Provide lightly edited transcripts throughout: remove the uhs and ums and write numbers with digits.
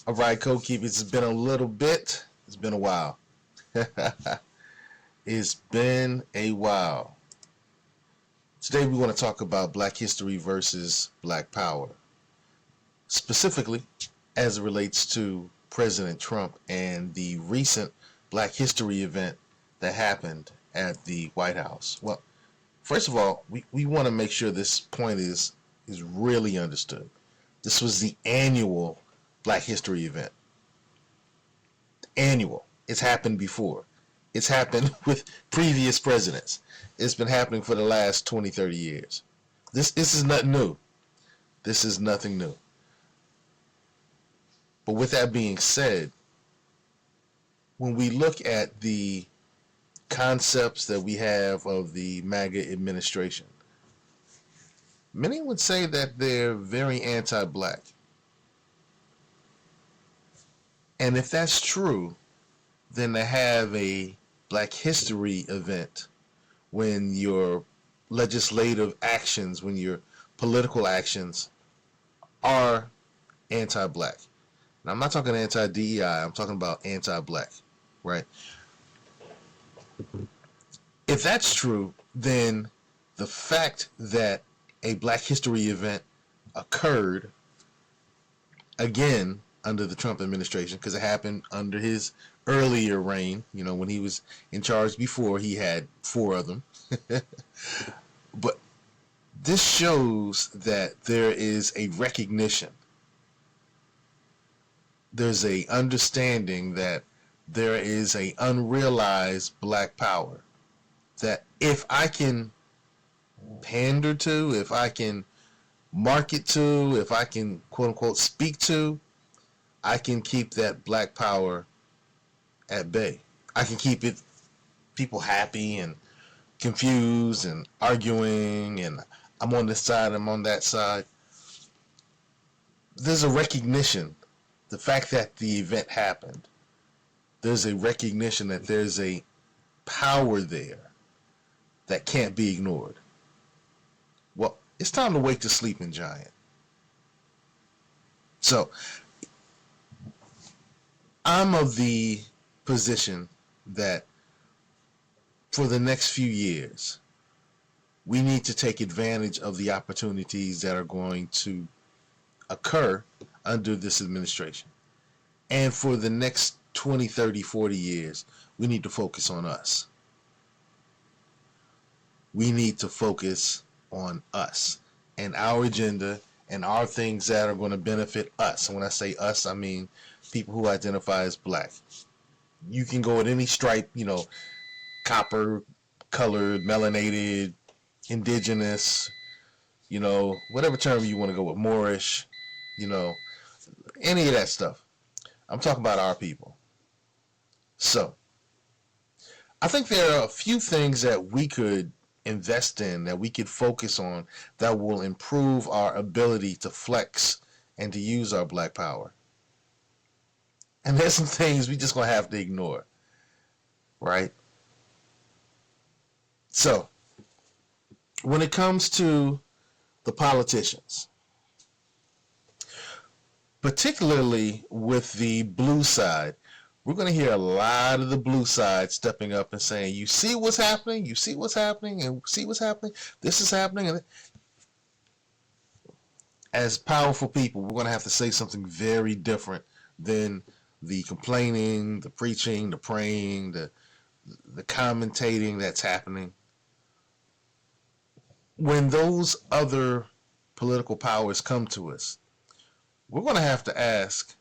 All right, Code Keepers, it's been a little bit. It's been a while. It's been a while. Today we want to talk about Black history versus Black power. Specifically, as it relates to President Trump and the recent Black history event that happened at the White House. Well, first of all, we want to make sure this point is really understood. This was the annual Black history event. Annual. It's happened before. It's happened with previous presidents. It's been happening for the last 20, 30 years. This is nothing new. This is nothing new. But with that being said, when we look at the concepts that we have of the MAGA administration, many would say that they're very anti-Black. And if that's true, then to have a Black history event when your legislative actions, when your political actions are anti-Black. Now, I'm not talking anti-DEI, I'm talking about anti-Black, right? If that's true, then the fact that a Black history event occurred again under the Trump administration, because it happened under his earlier reign, when he was in charge before, he had 4 of them. But this shows that there is a recognition. There's a understanding that there is a unrealized Black power. That if I can pander to, if I can market to, if I can quote unquote speak to, I can keep that Black power at bay. I can keep people happy and confused and arguing, and I'm on this side, I'm on that side. There's a recognition, the fact that the event happened, there's a recognition that there's a power there that can't be ignored. Well, it's time to wake the sleeping giant. So, I'm of the position that for the next few years, we need to take advantage of the opportunities that are going to occur under this administration. And for the next 20, 30, 40 years, we need to focus on us. We need to focus on us and our agenda and our things that are going to benefit us. And when I say us, I mean people who identify as Black. You can go at any stripe, copper colored, melanated, indigenous, whatever term you want to go with, Moorish, any of that stuff. I'm talking about our people. So, I think there are a few things that we could invest in, that we could focus on, that will improve our ability to flex and to use our Black power. And there's some things we just gonna have to ignore, right? So, when it comes to the politicians, particularly with the blue side, we're going to hear a lot of the blue side stepping up and saying, you see what's happening, you see what's happening, and see what's happening, this is happening. And as powerful people, we're going to have to say something very different than the complaining, the preaching, the praying, the commentating that's happening. When those other political powers come to us, we're going to have to ask,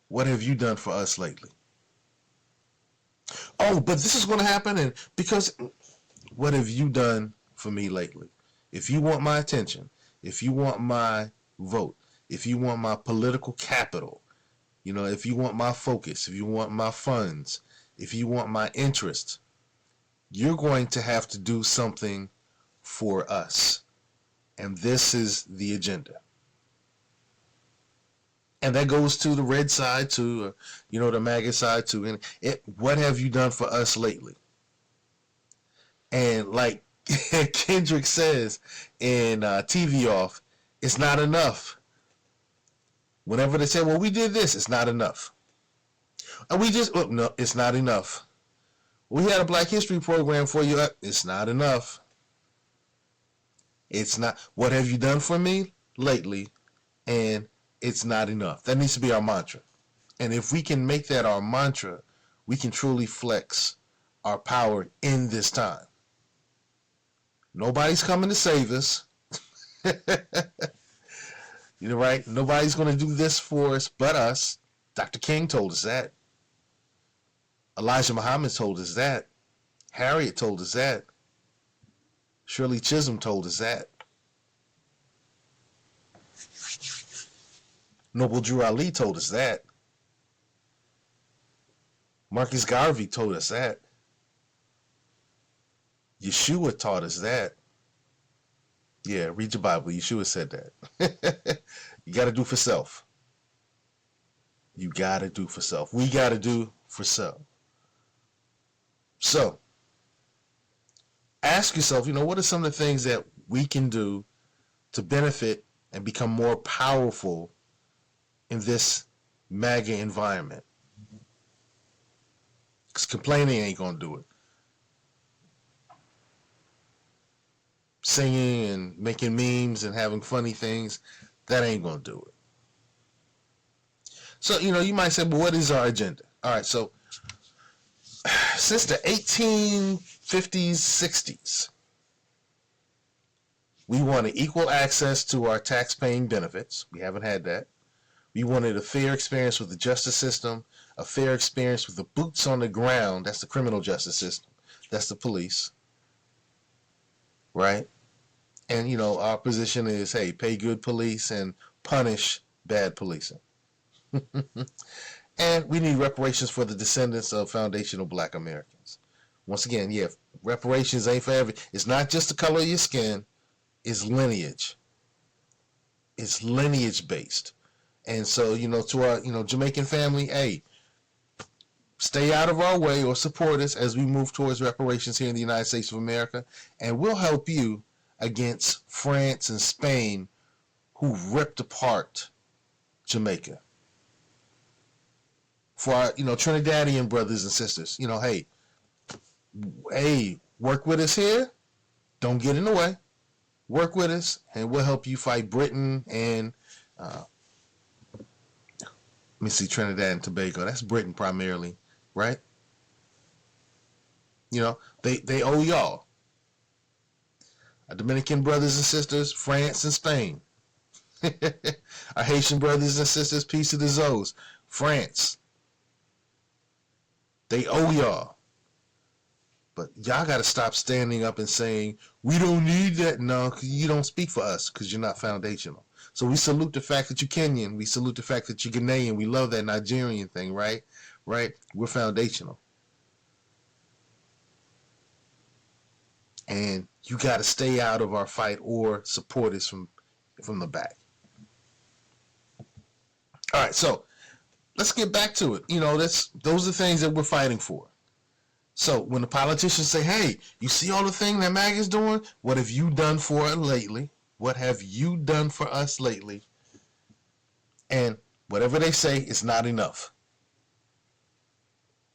what have you done for us lately? Oh, but this is going to happen, and because what have you done for me lately? If you want my attention, if you want my vote, if you want my political capital, if you want my focus, if you want my funds, if you want my interest, you're going to have to do something for us. And this is the agenda. And that goes to the red side, to, the MAGA side, too. And what have you done for us lately? And like Kendrick says in TV Off, it's not enough. Whenever they say, well, we did this, it's not enough. And we just, oh, no, it's not enough. We had a Black History program for you. It's not enough. It's not. What have you done for me lately? And it's not enough. That needs to be our mantra. And if we can make that our mantra, we can truly flex our power in this time. Nobody's coming to save us. You know, right? Nobody's going to do this for us but us. Dr. King told us that. Elijah Muhammad told us that. Harriet told us that. Shirley Chisholm told us that. Noble Drew Ali told us that. Marcus Garvey told us that. Yeshua taught us that. Yeah, read your Bible. Yeshua said that. You got to do for self. You got to do for self. We got to do for self. So, ask yourself, what are some of the things that we can do to benefit and become more powerful in this MAGA environment? Because complaining ain't going to do it. Singing and making memes and having funny things, that ain't going to do it. So, you might say, well, what is our agenda? All right, so since the 1850s, 60s, we wanted equal access to our tax-paying benefits. We haven't had that. We wanted a fair experience with the justice system, a fair experience with the boots on the ground. That's the criminal justice system. That's the police. Right? And, our position is, hey, pay good police and punish bad policing. And we need reparations for the descendants of foundational Black Americans. Once again, yeah, reparations ain't for every. It's not just the color of your skin. It's lineage. It's lineage based. And so, to our, Jamaican family, hey, stay out of our way or support us as we move towards reparations here in the United States of America. And we'll help you against France and Spain, who ripped apart Jamaica. For our, Trinidadian brothers and sisters, hey, work with us here. Don't get in the way. Work with us, and we'll help you fight Britain and, let me see, Trinidad and Tobago. That's Britain primarily, right? They owe y'all. Our Dominican brothers and sisters, France and Spain. Our Haitian brothers and sisters, peace to the Zoes, France. They owe y'all. But y'all got to stop standing up and saying, we don't need that. No, cause you don't speak for us because you're not foundational. So we salute the fact that you're Kenyan. We salute the fact that you're Ghanaian. We love that Nigerian thing, right? Right? We're foundational. And you got to stay out of our fight or support us from the back. All right, so let's get back to it. Those are things that we're fighting for. So when the politicians say, hey, you see all the things that MAGA is doing? What have you done for it lately? What have you done for us lately? And whatever they say, it's not enough.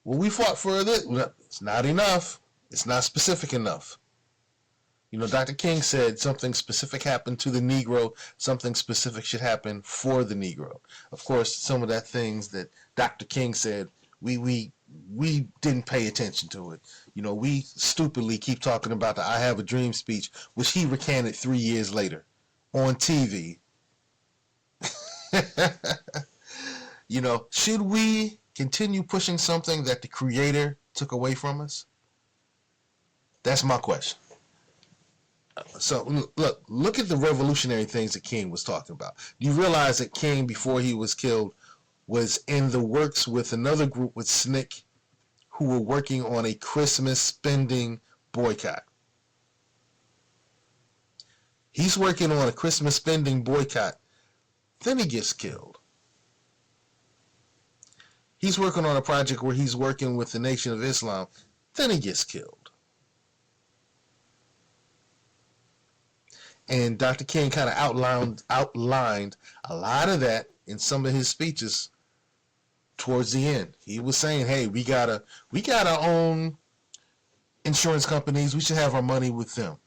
Well, we fought for this. It's not enough. It's not specific enough. Dr. King said something specific happened to the Negro, something specific should happen for the Negro. Of course, some of that things that Dr. King said, we didn't pay attention to it. We stupidly keep talking about the I Have a Dream speech, which he recanted 3 years later on TV. Should we continue pushing something that the Creator took away from us? That's my question. So look at the revolutionary things that King was talking about. Do you realize that King, before he was killed, was in the works with another group with SNCC who were working on a Christmas spending boycott? He's working on a Christmas spending boycott. Then he gets killed. He's working on a project where he's working with the Nation of Islam. Then he gets killed. And Dr. King kind of outlined a lot of that in some of his speeches towards the end. He was saying, hey, we got our own insurance companies. We should have our money with them.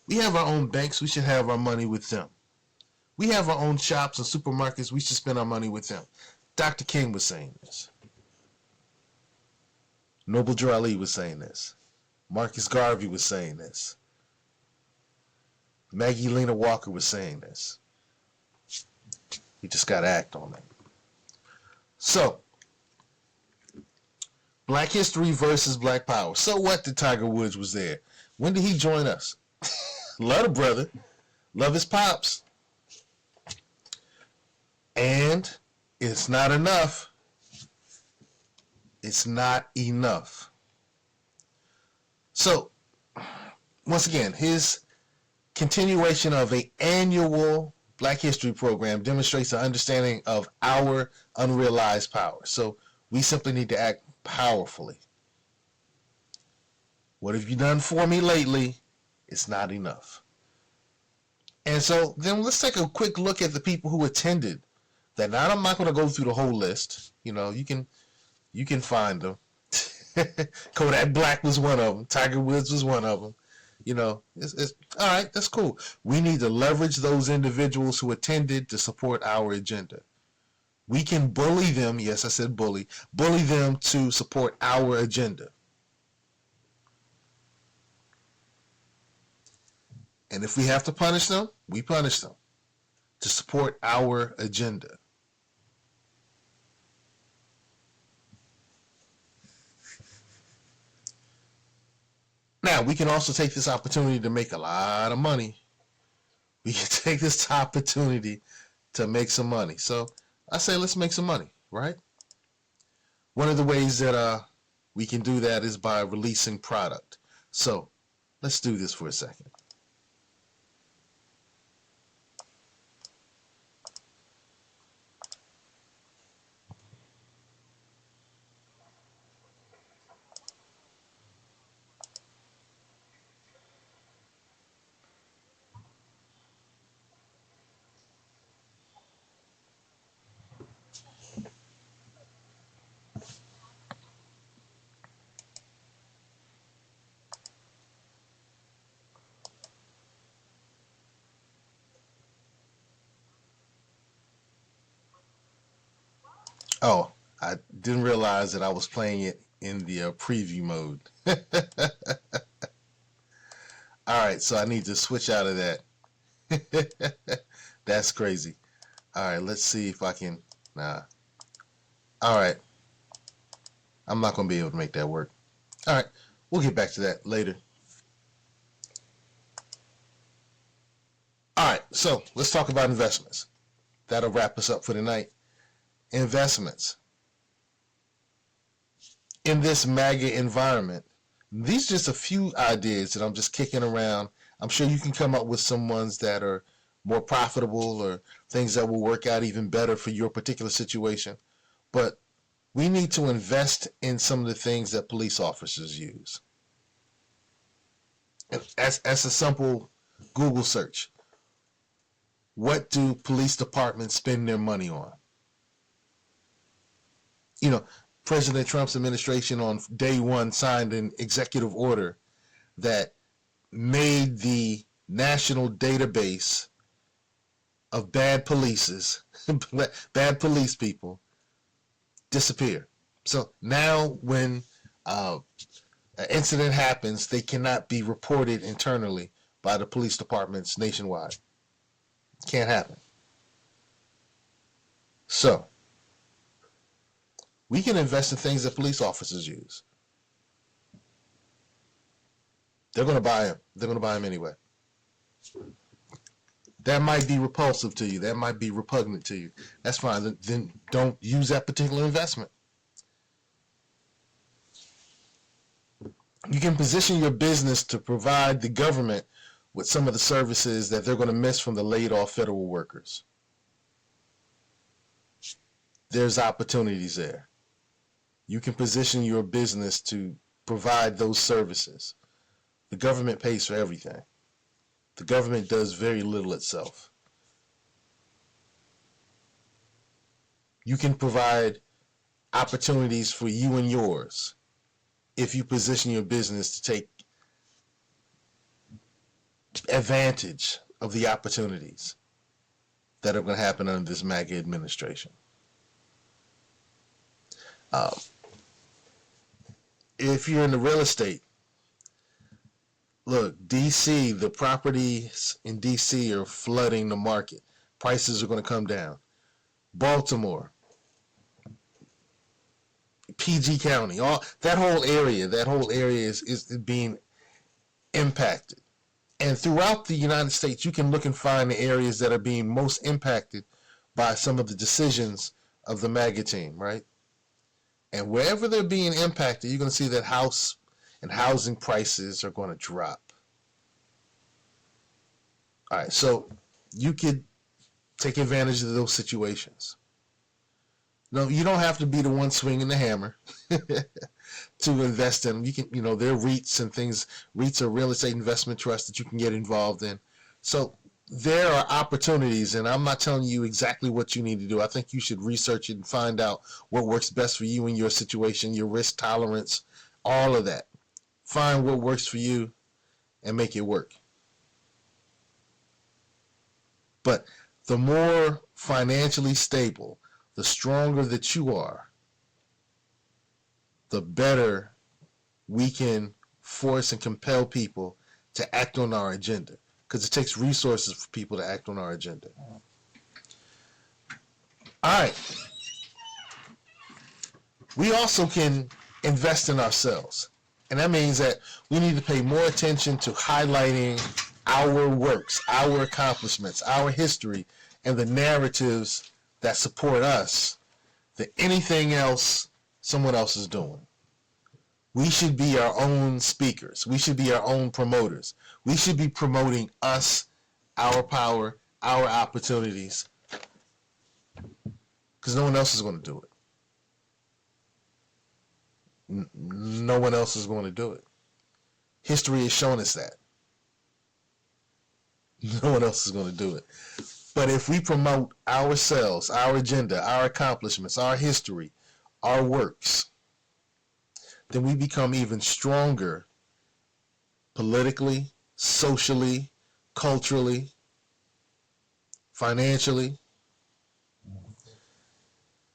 We have our own banks. We should have our money with them. We have our own shops and supermarkets. We should spend our money with them. Dr. King was saying this. Noble Drew Ali was saying this. Marcus Garvey was saying this. Maggie Lena Walker was saying this. We just got to act on it. So, Black History versus Black Power. So what that Tiger Woods was there? When did he join us? Love the brother. Love his pops. And it's not enough. It's not enough. So, once again, his continuation of an annual Black History program demonstrates an understanding of our unrealized power. So, we simply need to act powerfully. What have you done for me lately? It's not enough. And so, then let's take a quick look at the people who attended that. Now, I'm not going to go through the whole list. You know, you can find them. Kodak Black was one of them. Tiger Woods was one of them. You know, it's all right. That's cool. We need to leverage those individuals who attended to support our agenda. We can bully them. Yes, I said bully them to support our agenda. And if we have to punish them, we punish them to support our agenda. Now, we can also take this opportunity to make a lot of money. We can take this opportunity to make some money. So I say let's make some money, right? One of the ways that we can do that is by releasing product. So let's do this for a second. Oh, I didn't realize that I was playing it in the preview mode. All right, so I need to switch out of that. That's crazy. All right, let's see if I can. Nah. All right. I'm not going to be able to make that work. All right, we'll get back to that later. All right, so let's talk about investments. That'll wrap us up for tonight. Investments. In this MAGA environment, these are just a few ideas that I'm just kicking around. I'm sure you can come up with some ones that are more profitable or things that will work out even better for your particular situation. But we need to invest in some of the things that police officers use. As a simple Google search, what do police departments spend their money on? You know, President Trump's administration on day one signed an executive order that made the national database of bad police people disappear. So now when an incident happens, they cannot be reported internally by the police departments nationwide. It can't happen. So we can invest in things that police officers use. They're going to buy them. They're going to buy them anyway. That might be repulsive to you. That might be repugnant to you. That's fine. Then don't use that particular investment. You can position your business to provide the government with some of the services that they're going to miss from the laid off federal workers. There's opportunities there. You can position your business to provide those services. The government pays for everything. The government does very little itself. You can provide opportunities for you and yours if you position your business to take advantage of the opportunities that are going to happen under this MAGA administration. If you're in the real estate, look, DC, the properties in DC are flooding the market. Prices are going to come down. Baltimore, PG County, all that whole area is being impacted. And throughout the United States, you can look and find the areas that are being most impacted by some of the decisions of the MAGA team, right? And wherever they're being impacted, you're going to see that house and housing prices are going to drop. All right, so you could take advantage of those situations. No, you don't have to be the one swinging the hammer to invest in them. You can, there are REITs and things. REITs are real estate investment trusts that you can get involved in. So there are opportunities, and I'm not telling you exactly what you need to do. I think you should research it and find out what works best for you and your situation, your risk tolerance, all of that. Find what works for you and make it work. But the more financially stable, the stronger that you are, the better we can force and compel people to act on our agenda, because it takes resources for people to act on our agenda. All right. We also can invest in ourselves. And that means that we need to pay more attention to highlighting our works, our accomplishments, our history, and the narratives that support us than anything else someone else is doing. We should be our own speakers. We should be our own promoters. We should be promoting us, our power, our opportunities, because no one else is going to do it. No one else is going to do it. History has shown us that. No one else is going to do it. But if we promote ourselves, our agenda, our accomplishments, our history, our works, then we become even stronger politically, socially, culturally, financially.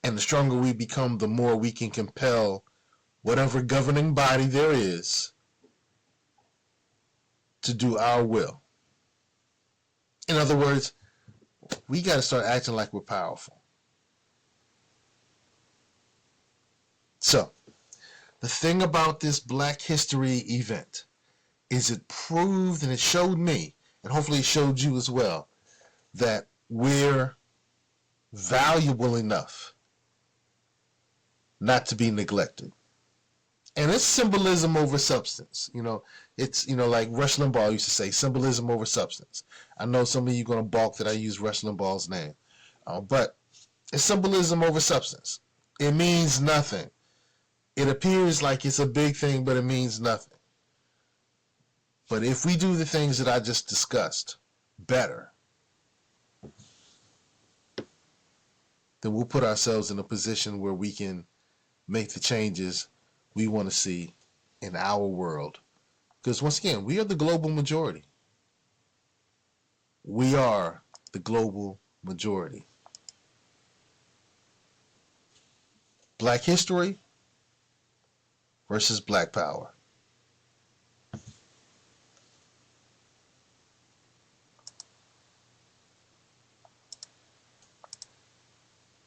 And the stronger we become, the more we can compel whatever governing body there is to do our will. In other words, we got to start acting like we're powerful. So, the thing about this Black History event is it proved, and it showed me, and hopefully it showed you as well, that we're valuable enough not to be neglected. And it's symbolism over substance. It's, like Rush Limbaugh used to say, symbolism over substance. I know some of you are going to balk that I use Rush Limbaugh's name. But it's symbolism over substance. It means nothing. It appears like it's a big thing, but it means nothing. But if we do the things that I just discussed better, then we'll put ourselves in a position where we can make the changes we want to see in our world. Because once again, we are the global majority. We are the global majority. Black history versus Black power.